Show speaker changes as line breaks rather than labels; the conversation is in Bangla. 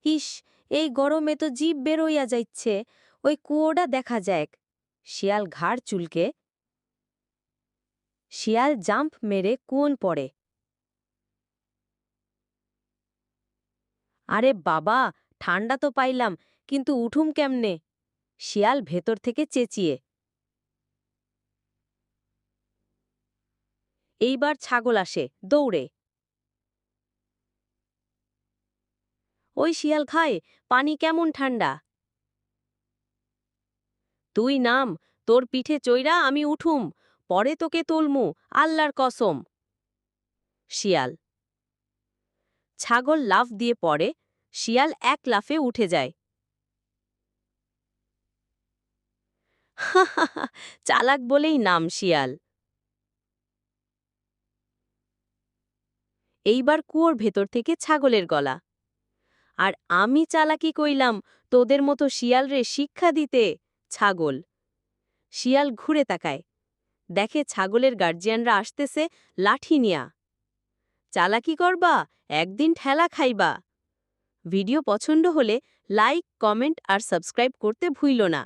ইস, এই গরমে তো জিভ বের হইয়া যাইচ্ছে। ওই কুয়োটা দেখা যাক। শিয়াল ঘাড় চুলকে শিয়াল জাম্প মেরে কুয়োন পড়ে। আরে বাবা, ঠান্ডা তো পাইলাম, কিন্তু উঠুম কেমনে? শিয়াল ভেতর থেকে চেঁচিয়ে। এইবার ছাগল আসে দৌড়ে। ওই শিয়াল খায়, পানি কেমন ঠান্ডা? তুই নাম, তোর পিঠে চইরা আমি উঠুম, পরে তোকে তুলমু, আল্লাহর কসম। শিয়াল। ছাগল লাফ দিয়ে পড়ে, শিয়াল এক লাফে উঠে যায়। হাহাহা, চালাক বলেই নাম শিয়াল। এইবার কুয়োর ভেতর থেকে ছাগলের গলা। আর আমি চালাকি কইলাম তোদের মতো শিয়ালরে শিক্ষা দিতে। ছাগল। শিয়াল ঘুরে তাকায়, দেখে ছাগলের গার্জিয়ানরা আসতেছে লাঠি নিয়া। চালাকি করবা, একদিন ঠেলা খাইবা। ভিডিও পছন্দ হলে লাইক, কমেন্ট আর সাবস্ক্রাইব করতে ভুইল না।